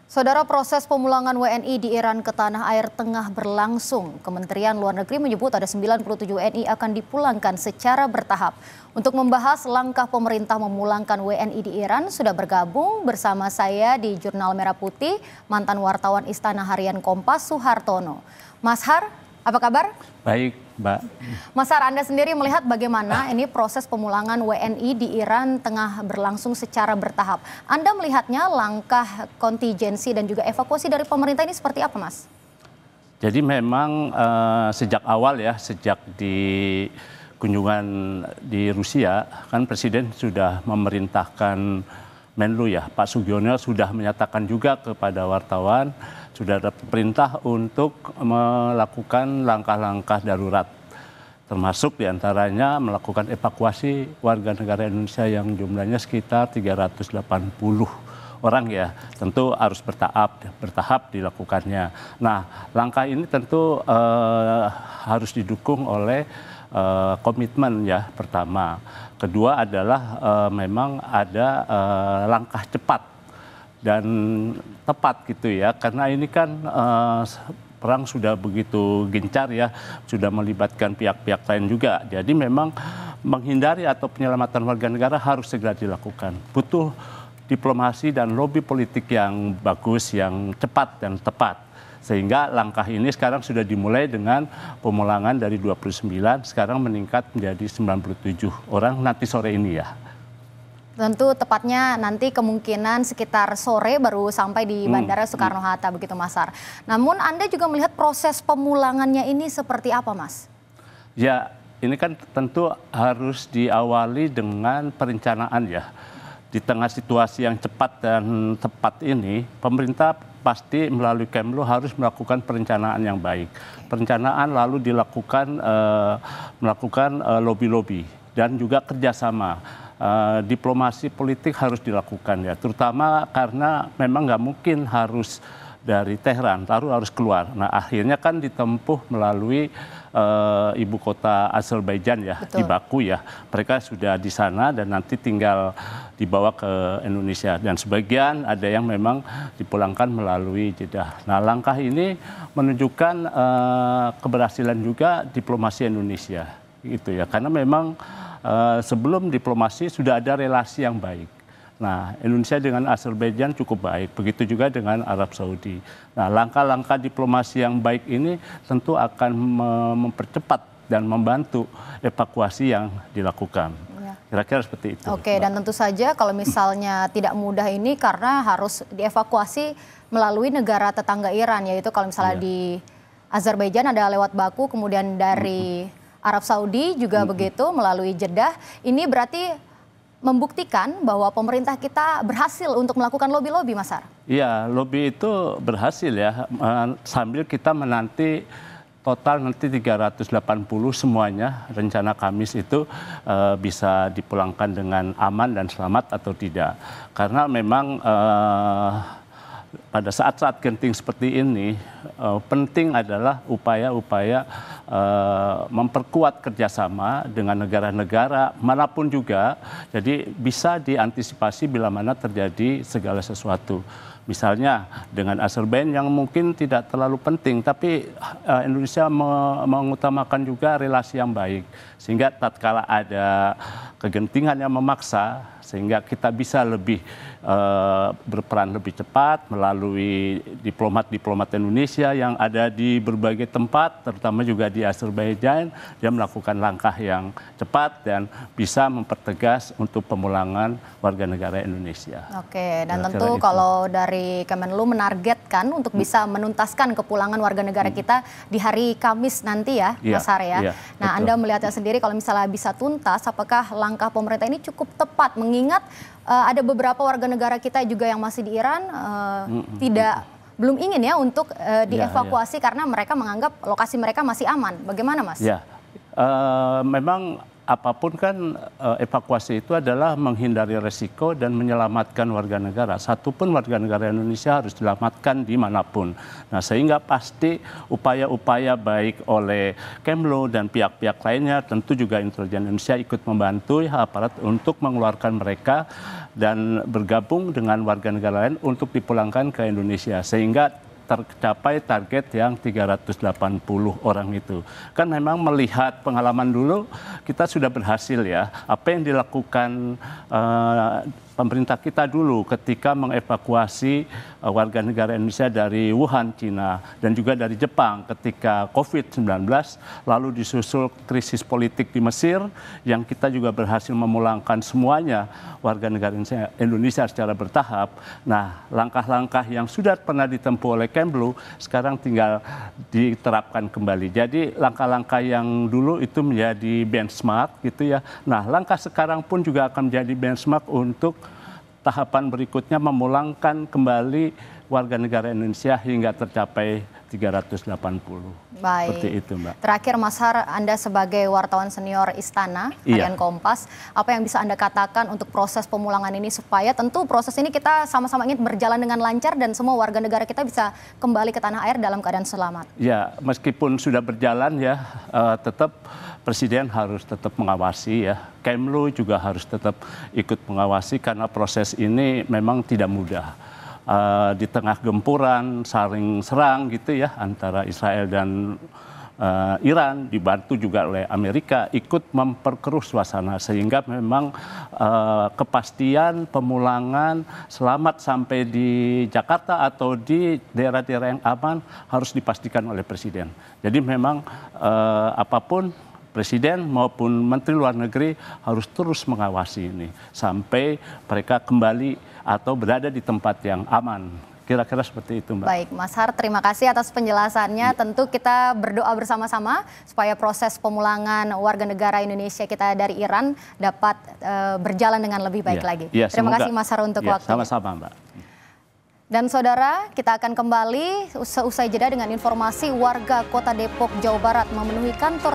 Saudara, proses pemulangan WNI di Iran ke tanah air tengah berlangsung. Kementerian Luar Negeri menyebut ada 97 WNI akan dipulangkan secara bertahap. Untuk membahas langkah pemerintah memulangkan WNI di Iran, sudah bergabung bersama saya di Jurnal Merah Putih, mantan wartawan Istana Harian Kompas, Suhartono. Mas Har, apa kabar? Baik, Mbak. Mas Har, Anda sendiri melihat bagaimana ini proses pemulangan WNI di Iran tengah berlangsung secara bertahap. Anda melihatnya langkah kontingensi dan juga evakuasi dari pemerintah ini seperti apa, Mas? Jadi memang sejak awal ya, sejak di kunjungan di Rusia, kan Presiden sudah memerintahkan Menlu ya, Pak Sugiono sudah menyatakan juga kepada wartawan, sudah ada perintah untuk melakukan langkah-langkah darurat, termasuk diantaranya melakukan evakuasi warga negara Indonesia yang jumlahnya sekitar 380 orang ya, tentu harus bertahap dilakukannya. Nah, langkah ini tentu harus didukung oleh komitmen ya pertama. Kedua adalah memang ada langkah cepat dan tepat gitu ya, karena ini kan perang sudah begitu gencar ya, sudah melibatkan pihak-pihak lain juga. Jadi memang menghindari atau penyelamatan warga negara harus segera dilakukan. Butuh diplomasi dan lobi politik yang bagus, yang cepat dan tepat. Sehingga langkah ini sekarang sudah dimulai dengan pemulangan dari 29, sekarang meningkat menjadi 97 orang nanti sore ini ya. Tentu tepatnya nanti kemungkinan sekitar sore baru sampai di Bandara Soekarno-Hatta begitu, Mas Har. Namun Anda juga melihat proses pemulangannya ini seperti apa, Mas? Ya, ini kan tentu harus diawali dengan perencanaan ya. Di tengah situasi yang cepat dan tepat ini, pemerintah pasti melalui Kemlu harus melakukan perencanaan yang baik. Perencanaan lalu dilakukan melakukan lobby-lobby dan juga kerjasama. Diplomasi politik harus dilakukan ya, terutama karena memang nggak mungkin harus dari Teheran, lalu harus keluar. Nah, akhirnya kan ditempuh melalui ibu kota Azerbaijan ya, Betul. Di Baku ya. Mereka sudah di sana dan nanti tinggal dibawa ke Indonesia. Dan sebagian ada yang memang dipulangkan melalui Jeddah. Nah, langkah ini menunjukkan keberhasilan juga diplomasi Indonesia, gitu ya. Karena memang sebelum diplomasi sudah ada relasi yang baik. Nah, Indonesia dengan Azerbaijan cukup baik, begitu juga dengan Arab Saudi. Nah, langkah-langkah diplomasi yang baik ini tentu akan mempercepat dan membantu evakuasi yang dilakukan. Kira-kira seperti itu. Oke, dan tentu saja kalau misalnya tidak mudah ini karena harus dievakuasi melalui negara tetangga Iran, yaitu kalau misalnya di Azerbaijan ada lewat Baku, kemudian dari Arab Saudi juga begitu melalui Jeddah. Ini berarti membuktikan bahwa pemerintah kita berhasil untuk melakukan lobby-lobby, Mas Har. Iya, lobby itu berhasil ya, sambil kita menanti total nanti 380 semuanya, rencana Kamis itu bisa dipulangkan dengan aman dan selamat atau tidak. Karena memang pada saat-saat genting seperti ini, penting adalah upaya-upaya memperkuat kerjasama dengan negara-negara manapun juga, jadi bisa diantisipasi bila mana terjadi segala sesuatu. Misalnya dengan Azerbaijan yang mungkin tidak terlalu penting, tapi Indonesia mengutamakan juga relasi yang baik. Sehingga tatkala ada kegentingan yang memaksa, sehingga kita bisa lebih berperan lebih cepat melalui diplomat-diplomat Indonesia yang ada di berbagai tempat, terutama juga di Azerbaijan, dia melakukan langkah yang cepat dan bisa mempertegas untuk pemulangan warga negara Indonesia. Oke, dan tentu kalau dari Kemenlu menargetkan untuk bisa menuntaskan kepulangan warga negara kita di hari Kamis nanti ya, Mas Har ya. Nah, betul. Anda melihatnya sendiri kalau misalnya bisa tuntas, apakah langkah pemerintah ini cukup tepat mengingat ada beberapa warga negara kita juga yang masih di Iran belum ingin ya untuk dievakuasi karena mereka menganggap lokasi mereka masih aman. Bagaimana, Mas? Ya, memang apapun kan evakuasi itu adalah menghindari resiko dan menyelamatkan warga negara. Satupun warga negara Indonesia harus diselamatkan dimanapun. Nah, sehingga pasti upaya-upaya baik oleh Kemlu dan pihak-pihak lainnya, tentu juga intelijen Indonesia ikut membantu aparat untuk mengeluarkan mereka dan bergabung dengan warga negara lain untuk dipulangkan ke Indonesia. Sehingga tercapai target yang 380 orang itu. Kan memang melihat pengalaman dulu kita sudah berhasil ya. Apa yang dilakukan pemerintah kita dulu ketika mengevakuasi warga negara Indonesia dari Wuhan, Cina, dan juga dari Jepang ketika COVID-19, lalu disusul krisis politik di Mesir, yang kita juga berhasil memulangkan semuanya warga negara Indonesia secara bertahap. Nah, langkah-langkah yang sudah pernah ditempuh oleh Kemlu sekarang tinggal diterapkan kembali. Jadi langkah-langkah yang dulu itu menjadi benchmark gitu ya. Nah, langkah sekarang pun juga akan menjadi benchmark untuk tahapan berikutnya memulangkan kembali warga negara Indonesia hingga tercapai 380. Baik. Seperti itu, Mbak. Terakhir, Mas Har, Anda sebagai wartawan senior Istana, Harian Kompas, apa yang bisa Anda katakan untuk proses pemulangan ini supaya tentu proses ini kita sama-sama ingin berjalan dengan lancar dan semua warga negara kita bisa kembali ke tanah air dalam keadaan selamat? Ya, meskipun sudah berjalan ya, tetap Presiden harus tetap mengawasi ya. Kemlu juga harus tetap ikut mengawasi karena proses ini memang tidak mudah. Di tengah gempuran, saling serang gitu ya antara Israel dan Iran, dibantu juga oleh Amerika, ikut memperkeruh suasana sehingga memang kepastian pemulangan selamat sampai di Jakarta atau di daerah-daerah yang aman harus dipastikan oleh Presiden. Jadi memang apapun Presiden maupun Menteri Luar Negeri harus terus mengawasi ini sampai mereka kembali atau berada di tempat yang aman. Kira-kira seperti itu, Mbak. Baik, Mas Har, terima kasih atas penjelasannya. Tentu kita berdoa bersama-sama supaya proses pemulangan warga negara Indonesia kita dari Iran dapat berjalan dengan lebih baik lagi. Terima kasih, Mas Har, untuk waktunya. Sama-sama, Mbak. Dan saudara, kita akan kembali seusai jeda dengan informasi warga Kota Depok, Jawa Barat memenuhi kantor